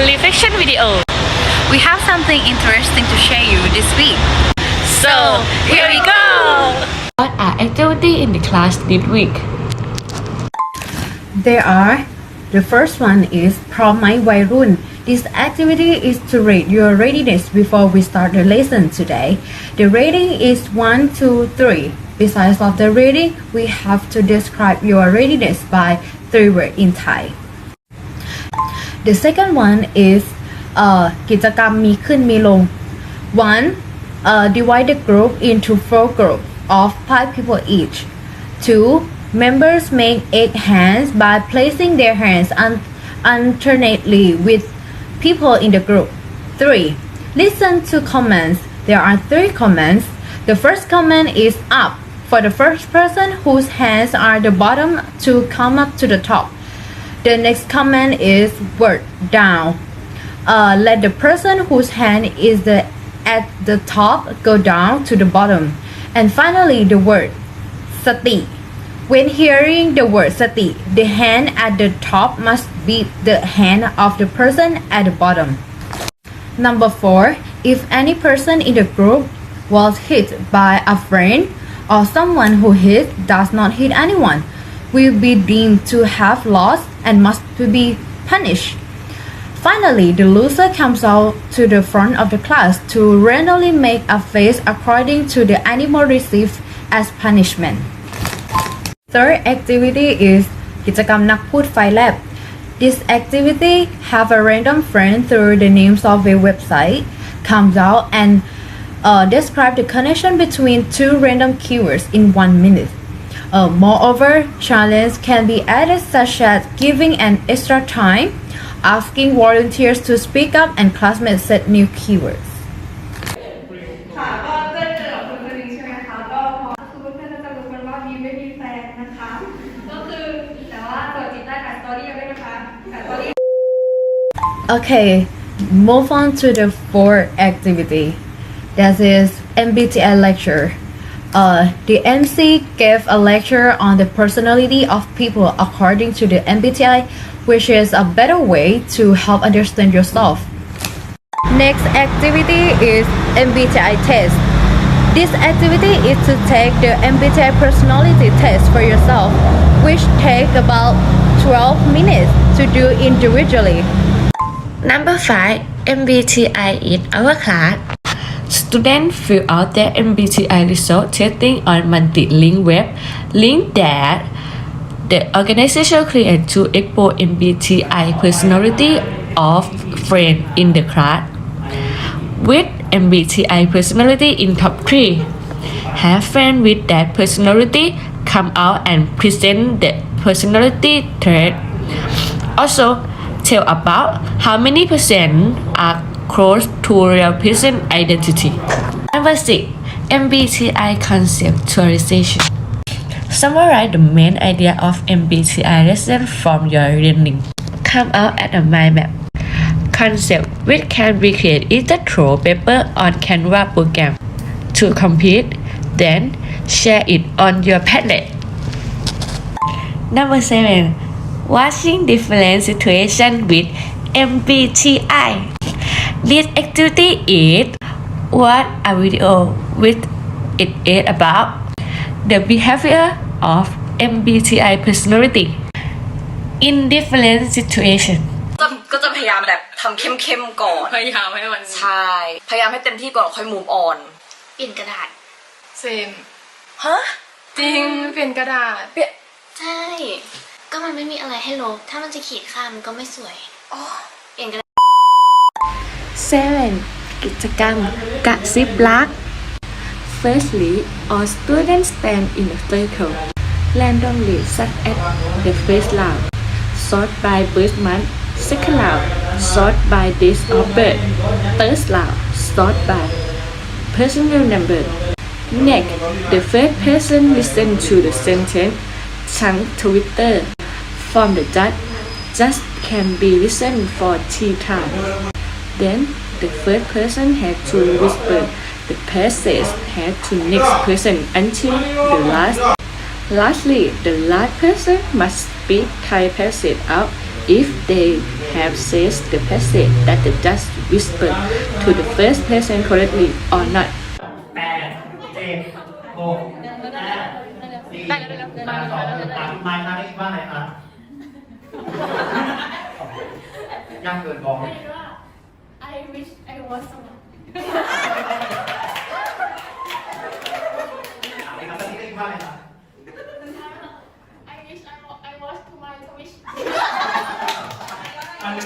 reflection video. We have something interesting to share you this week. So, here we go! What are activities in the class this week? There are. The first one is พร้อมไหมวัยรุ่น This activity is to rate your readiness before we start the lesson today. The rating is 1, 2, 3. Besides of the rating, we have to describe your readiness by 3 words in Thai. The second one is กิจกรรมมีขึ้นมีลง 1. Divide the group into 4 groups of 5 people each. 2. Members make 8 hands by placing their hands alternately with people in the group. 3. Listen to comments. There are 3 comments. The first comment is up for the first person whose hands are the bottom to come up to the top. The next comment is word down. Let the person whose hand is at the top go down to the bottom. And finally, the word sati. When hearing the word sati, the hand at the top must be the hand of the person at the bottom. Number 4. If any person in the group was hit by a friend or someone who does not hit anyone, will be deemed to have lost and must be punished. Finally, the loser comes out to the front of the class to randomly make a face according to the animal received as punishment. Third activity is กิจกรรมนักพูดไฟแลบ This activity have a random friend through the names of a website comes out and describe the connection between 2 random keywords in 1 minute. Moreover, challenge can be added such as giving an extra time, asking volunteers to speak up, and classmates set new keywords. ค่ะก็จะเจอกับคนคนหนึ่งใช่ไหมคะก็คือเพื่อนๆจะรู้กันว่าบีไม่มีแฟนนะคะก็คือแต่ว่าตัวจิตได้กับสตอรี่ยังไม่นะคะกับสตอรี่ Okay, move on to the 4th activity. That is MBTI lecture. The MC gave a lecture on the personality of people according to the MBTI, which is a better way to help understand yourself. Next activity is MBTI test. This activity is to take the MBTI personality test for yourself, which take about 12 minutes to do individually. Number 5. MBTI in our class. Students fill out their MBTI result testing on multi-link web link that the organization created to expose MBTI personality of friends in the class. With MBTI personality in top 3, have friends with that personality come out and present the personality trait. Also, tell about how many percent are close to real person identity. Number 6. MBTI conceptualization. Summarize the main idea of MBTI lesson from your learning. Come out at a mind map. Concept which can be created either through paper on Canva program to complete, then share it on your Padlet. Number 7. Watching different situations with MBTI. This activity is what a video with it is about the behavior of MBTI personality in different situations. ก็จะพยายามแบบทำเข้มๆก่อนพยายามให้มันใช่พยายามให้เต็มที่ก่อนค่อย move on เปลี่ยนกระดาษ เซม ฮะ จริงเปลี่ยนกระดาษ ใช่ก็มันไม่มีอะไรให้ลบถ้ามันจะขีดค่ามันก็ไม่สวยเปลี่ยนกระดาษ 7. กิจกรรมกระซิบรัก Firstly, all students stand in a circle, randomly such as the first round, sort by birth month, second round, sort by days of birth, third round, sort by personal number. Next, the first person listen to the sentence chunk Twitter from the judge. Just can be listened for 3 times. Then the first person had to whisper the passage had to next person until the last. Lastly, the last person must speak Thai passage out if they have said the passage that the judge whispered to the first person correctly or not? 8 7 6 5 4 3 2 1มาครั้งนี้ว่าอะไรครับยากเกินบอก I wish I was someone ถามเลยครับตอนนี้ได้ว่าอะไรครับ I wish I was to my wish อันนี้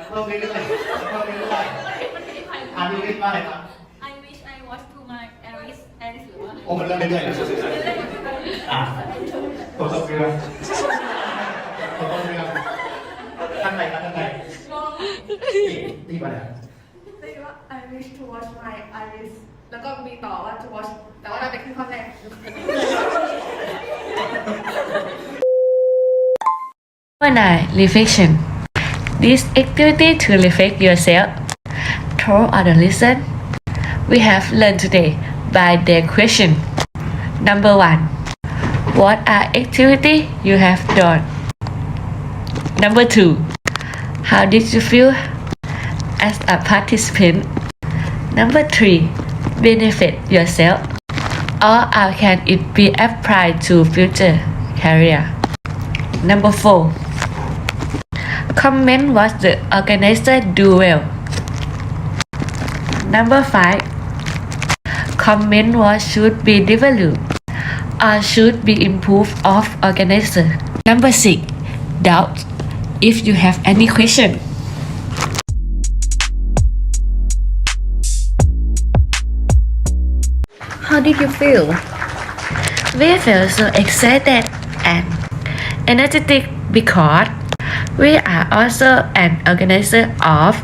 เพิ่มเรื่อยๆเพิ่มเรื่อยๆอันนี้เรียกว่าอะไรครับ I wish I was to my Aries หรือว่า โอ้มันเริ่มเรื่อยๆตัวต้นเรื่องตัวต้นเรื่องท่านใดครับท่านใดตีมาแล้ว ได้ว่า I wish to wash my iris แล้วก็มีต่อว่า to wash แต่ว่าเราไปขึ้นข้อแรก Number 9. Reflection. This activity to reflect yourself through other lesson we have learned today by their question. Number 1. What are activities you have done? Number 2. How did you feel as a participant? Number 3. Benefit yourself or how can it be applied to future career? Number 4. Comment what the organizer do well. Number 5. Comment what should be developed or should be improved of organizer. Number 6. Doubt if you have any question. How did you feel? We feel so excited and energetic because we are also an organizer of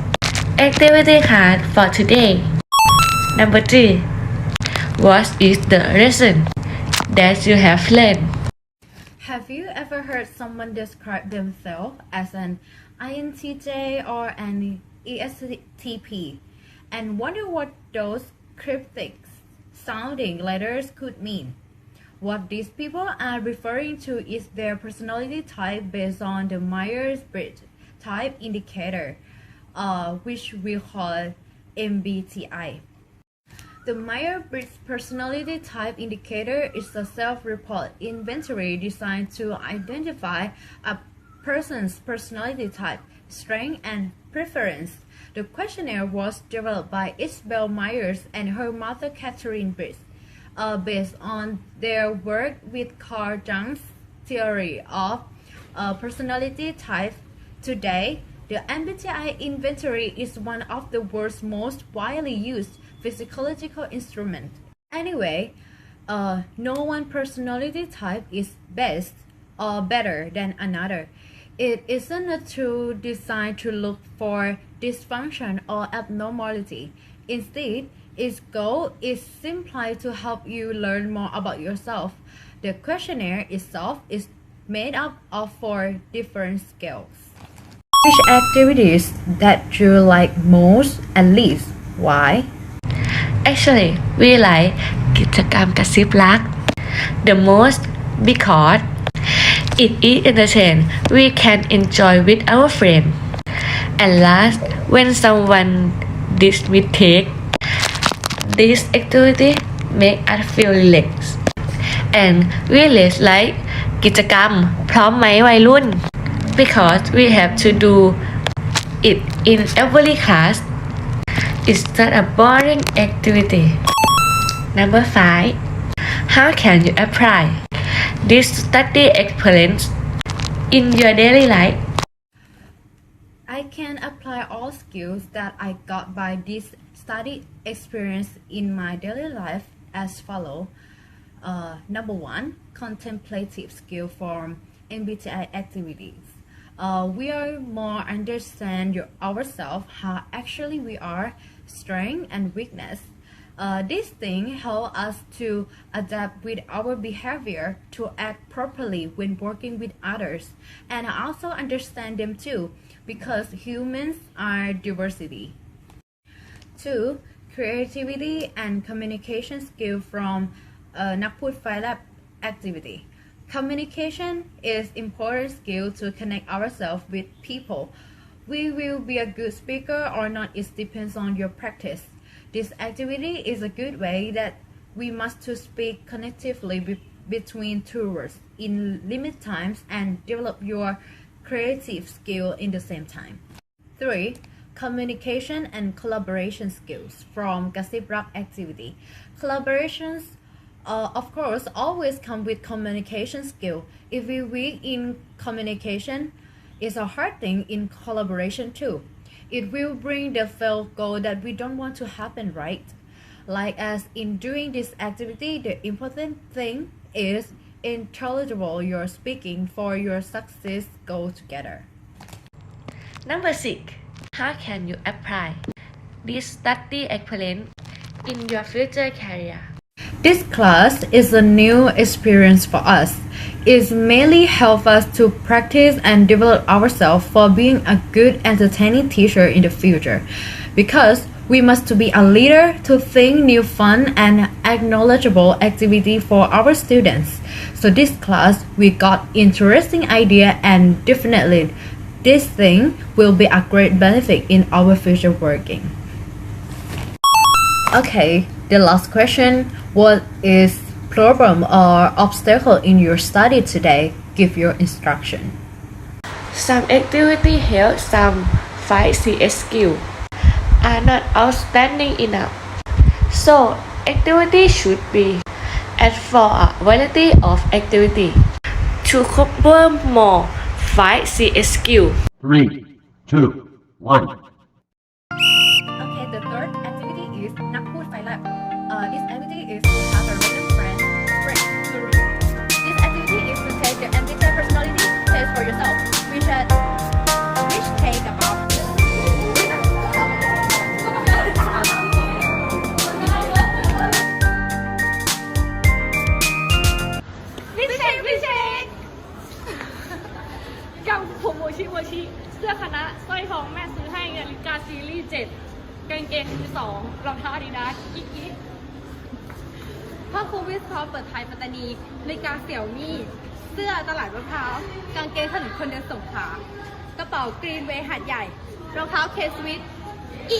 activity card for today. Number 3. What is the lesson that you have learned? Have you ever heard someone describe themselves as an INTJ or an ESTP and wonder what those cryptic sounding letters could mean? What these people are referring to is their personality type based on the Myers-Briggs type indicator, which we call MBTI. The Myers-Briggs personality type indicator is a self-report inventory designed to identify a person's personality type, strength, and preference. The questionnaire was developed by Isabel Myers and her mother Catherine Briggs, based on their work with Carl Jung's theory of personality types. Today, the MBTI inventory is one of the world's most widely used physiological instruments. Anyway, no one personality type is best or better than another. It isn't a tool designed to look for dysfunction or abnormality. Instead, its goal is simply to help you learn more about yourself. The questionnaire itself is made up of 4 different scales. Which activities that you like most and least? Why? Actually, we like กิจกรรมกระซิบรัก the most because it is entertaining we can enjoy with our friend. And last, when someone did mistake, this activity make us feel relaxed. And we less like กิจกรรมพร้อมไหมวัยรุ่น because we have to do it in every class. It's not a boring activity. Number 5. How can you apply this study experience in your daily life? I can apply all skills that I got by this study experience in my daily life as follow. Number 1, contemplative skill from MBTI activities. We are more understand ourselves, how actually we are, strength and weakness. This thing help us to adapt with our behavior to act properly when working with others, and also understand them too, because humans are diversity. 2. Creativity and communication skill from นักพูดไฟแลบ activity. Communication is important skill to connect ourselves with people. We will be a good speaker or not, it depends on your practice. This activity is a good way that we must to speak connectively between two words in limited times and develop your creative skill in the same time. 3. Communication and collaboration skills from Gossip Rock activity. Collaborations of course always come with communication skill. If we weak in communication, it's a hard thing in collaboration too. It will bring the failed goal that we don't want to happen, right? Like as in doing this activity, the important thing is intelligible you're speaking for your success go together. Number 6. How can you apply this study experience in your future career? This class is a new experience for us. It mainly helps us to practice and develop ourselves for being a good entertaining teacher in the future. Because we must be a leader to think new fun and acknowledgeable activity for our students. So this class we got interesting idea and definitely this thing will be a great benefit in our future working. Okay, the last question. What is problem or obstacle in your study today? Give your instruction. Some activity help some 5CS skill are not outstanding enough. So activity should be add for a variety of activity to cover more 5CS skill. 3, 2, 1. Okay, the third activity is นักพูดไฟแลบ This activity is to have a random friend to read. This activity is to take the MBTI personality test for yourself, which take about กับผมโมชิเสื้อคณะสร้อยทองแม่ซื้อให้นาฬิกาซีรีส์7กางเกงมือ2รองเท้าอาดิดาสกิ๊กพ่อครูวิศวะเปิดไทยปัตตานีนาฬิกาเสี่ยวมี่เสื้อตลาดมะพร้าวกางเกงถนนคนเดินสงขลากระเป๋ากรีนเวย์หาดใหญ่รองเท้าเคสวิทอี